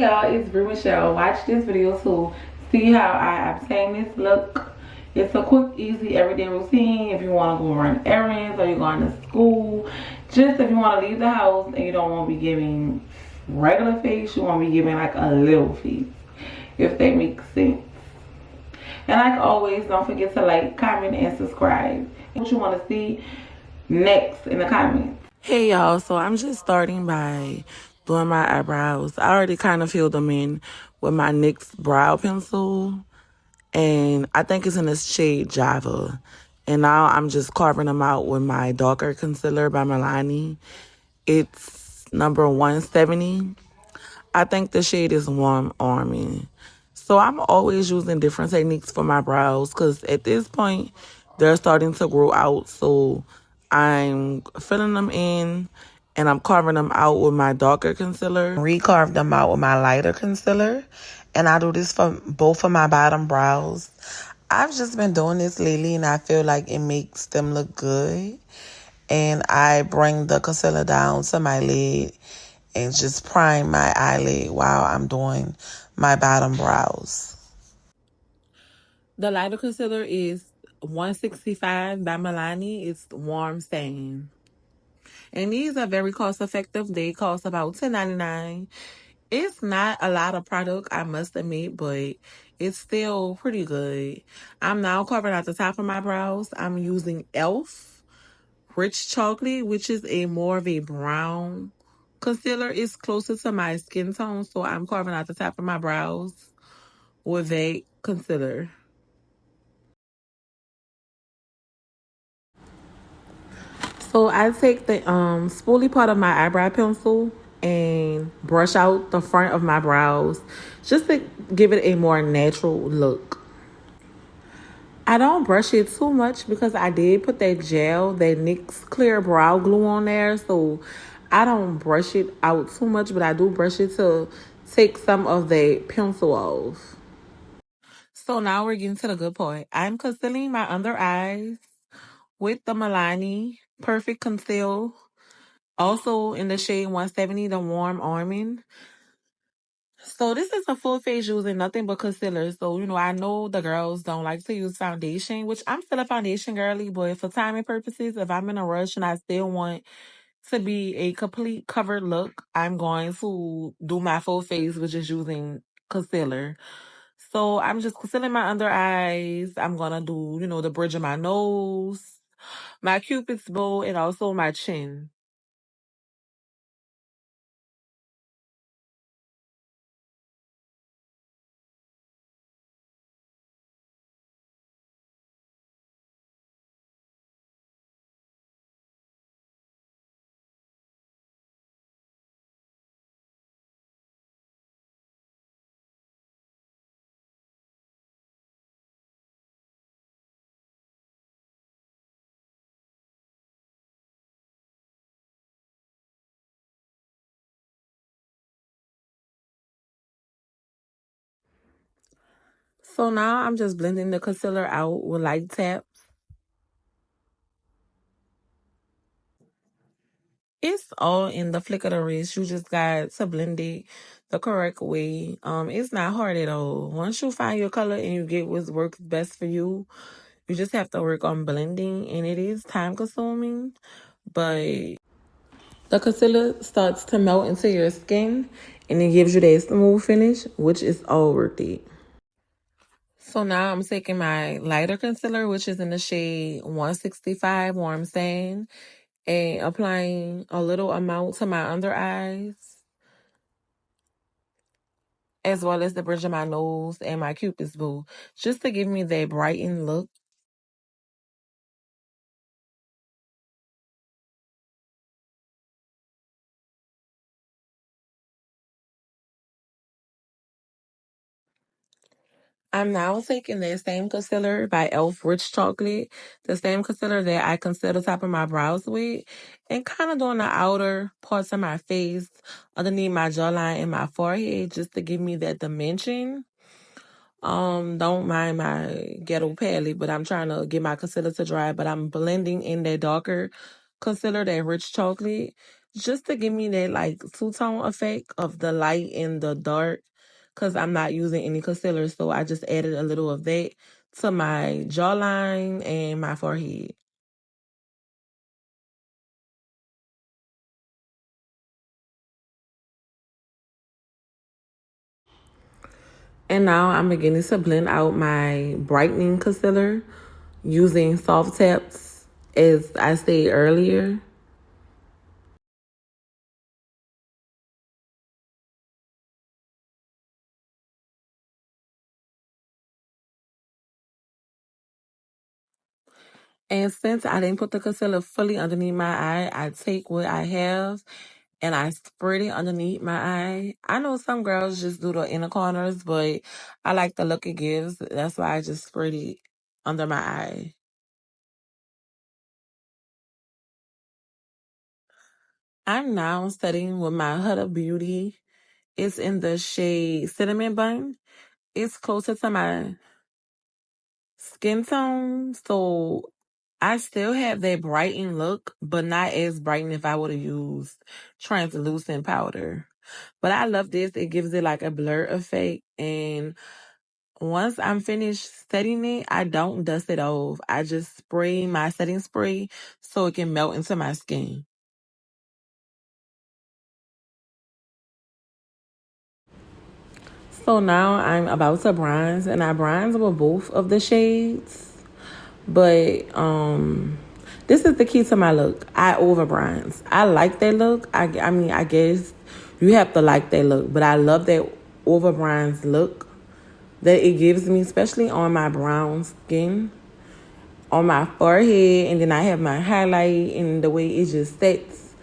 y'all, it's Brie Michelle. Watch this video to see how I obtain this look. It's a quick, easy, everyday routine if you want to go run errands or you're going to school. Just if you want to leave the house and you don't want to be giving regular face, you want to be giving like a little face, if that makes sense. And like always, don't forget to like, comment, and subscribe. What you want to see next in the comments. Hey y'all, so I'm just starting by doing my eyebrows. I already kind of filled them in with my NYX brow pencil, and I think it's in the shade Java. And now I'm just carving them out with my darker concealer by Milani. It's number 170. I think the shade is Warm Army. So I'm always using different techniques for my brows because at this point, they're starting to grow out. So I'm filling them in and I'm carving them out with my darker concealer. Recarve them out with my lighter concealer. And I do this for both of my bottom brows. I've just been doing this lately and I feel like it makes them look good. And I bring the concealer down to my lid and just prime my eyelid while I'm doing my bottom brows. The lighter concealer is 165 by Milani. It's Warm Stain. And these are very cost effective. They cost about $10.99. It's not a lot of product, I must admit, but it's still pretty good. I'm now covering out the top of my brows. I'm using e.l.f. Rich Chocolate, which is a more of a brown concealer. It's closer to my skin tone, so I'm carving out the top of my brows with a concealer. So I take the spoolie part of my eyebrow pencil and brush out the front of my brows just to give it a more natural look. I don't brush it too much because I did put that gel, that NYX clear brow glue on there. So I don't brush it out too much, but I do brush it to take some of the pencil off. So now we're getting to the good part. I'm concealing my under eyes with the Milani Perfect Conceal. Also in the shade 170, the Warm Arming. So this is a full face using nothing but concealer. So, I know the girls don't like to use foundation, which I'm still a foundation girly, but for timing purposes, if I'm in a rush and I still want to be a complete covered look, I'm going to do my full face with just using concealer. So I'm just concealing my under eyes. I'm going to do, the bridge of my nose, my cupid's bow, and also my chin. So now I'm just blending the concealer out with light taps. It's all in the flick of the wrist. You just got to blend it the correct way. It's not hard at all. Once you find your color and you get what works best for you, you just have to work on blending, and it is time consuming, but the concealer starts to melt into your skin and it gives you that smooth finish, which is all worth it. So now I'm taking my lighter concealer, which is in the shade 165 Warm Sand, and applying a little amount to my under eyes, as well as the bridge of my nose and my cupid's bow, just to give me that brightened look. I'm now taking that same concealer by e.l.f. Rich Chocolate, the same concealer that I conceal the top of my brows with, and kind of doing the outer parts of my face, underneath my jawline and my forehead, just to give me that dimension. Don't mind my ghetto palette, but I'm trying to get my concealer to dry, but I'm blending in that darker concealer, that Rich Chocolate, just to give me that like two-tone effect of the light and the dark, because I'm not using any concealer. So I just added a little of that to my jawline and my forehead. And now I'm beginning to blend out my brightening concealer using soft taps, as I said earlier. And since I didn't put the concealer fully underneath my eye, I take what I have and I spread it underneath my eye. I know some girls just do the inner corners, but I like the look it gives. That's why I just spread it under my eye. I'm now studying with my Huda Beauty. It's in the shade Cinnamon Bun. It's closer to my skin tone, so I still have that brightened look, but not as brightened if I would have used translucent powder. But I love this. It gives it like a blur effect. And once I'm finished setting it, I don't dust it off. I just spray my setting spray so it can melt into my skin. So now I'm about to bronze, and I bronze with both of the shades. But this is the key to my look. I over bronze. I like that look. I mean, I guess you have to like that look, but I love that over bronze look that it gives me, especially on my brown skin, on my forehead, and then I have my highlight and the way it just sets.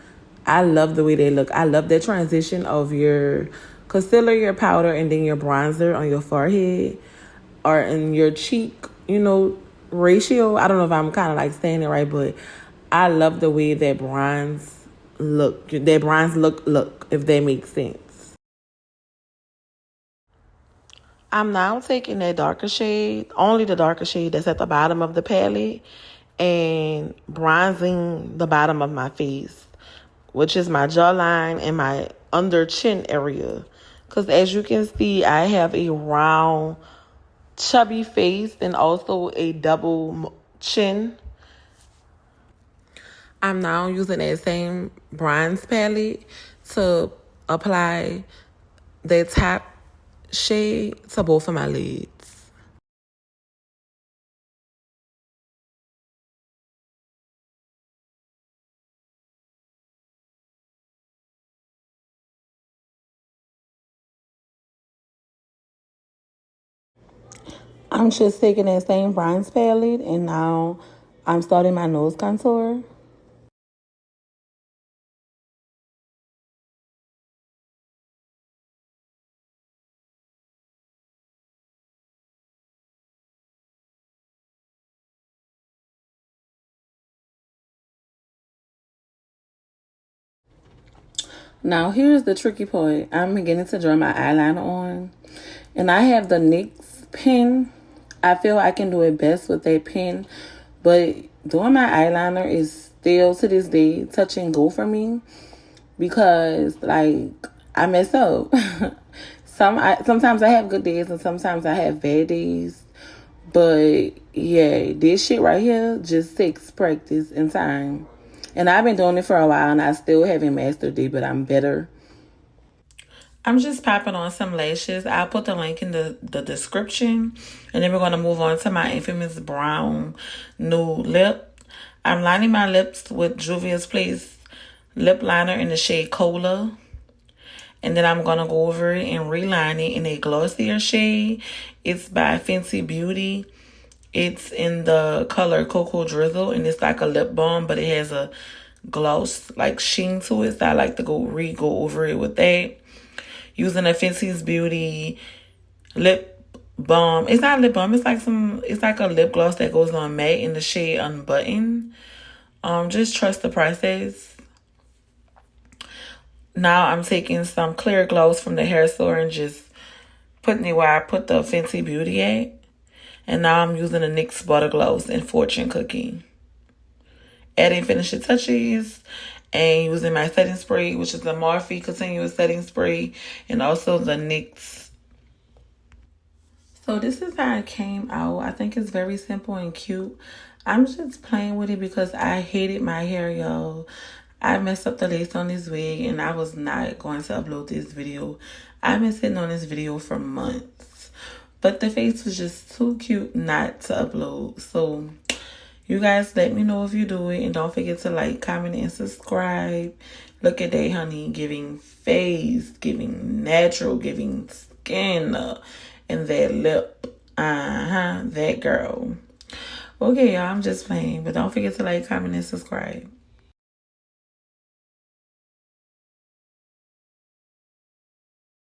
I love the way they look. I love that transition of your concealer, your powder, and then your bronzer on your forehead or in your cheek, ratio. I don't know if I'm kind of like saying it right, but I love the way that bronze look, if that makes sense. I'm now taking that darker shade, only the darker shade that's at the bottom of the palette, and bronzing the bottom of my face, which is my jawline and my under chin area. Because as you can see, I have a round, chubby face and also a double chin. I'm now using that same bronze palette to apply the top shade to both of my lids. I'm just taking that same bronze palette and now I'm starting my nose contour. Now here's the tricky part. I'm beginning to draw my eyeliner on. And I have the NYX pen. I feel I can do it best with that pen. But doing my eyeliner is still to this day touch and go for me. Because like I mess up. Sometimes I have good days and sometimes I have bad days. But yeah, this shit right here just takes practice and time. And I've been doing it for a while and I still haven't mastered it, but I'm better. I'm just popping on some lashes. I'll put the link in the description. And then we're going to move on to my infamous brown nude lip. I'm lining my lips with Juvia's Place lip liner in the shade Cola. And then I'm going to go over it and reline it in a glossier shade. It's by Fenty Beauty. It's in the color Cocoa Drizzle. And it's like a lip balm, but it has a gloss, like sheen to it. So I like to go over it with that. Using a Fenty Beauty lip balm. It's not lip balm. It's like a lip gloss that goes on matte in the shade Unbutton. Just trust the process. Now I'm taking some clear gloss from the hair store and just putting it where I put the Fenty Beauty at. And now I'm using the NYX Butter Gloss and Fortune Cookie. Adding finishing touches. and using my setting spray, which is the Morphe Continuous Setting Spray, and also the NYX. So this is how it came out. I think it's very simple and cute. I'm just playing with it because I hated my hair, y'all. I messed up the lace on this wig, and I was not going to upload this video. I've been sitting on this video for months, but the face was just too cute not to upload. So you guys let me know if you do it, and don't forget to like, comment, and subscribe. Look at that, honey, giving face, giving natural, giving skin, and that lip. That girl. Okay, y'all, I'm just playing, but don't forget to like, comment, and subscribe.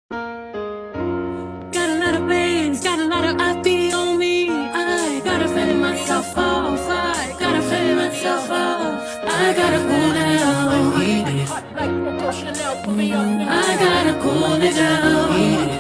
Got a lot of bands, got a lot of IP on me. I gotta fend myself off. I gotta fend myself off. I gotta cool it down. I gotta cool it down.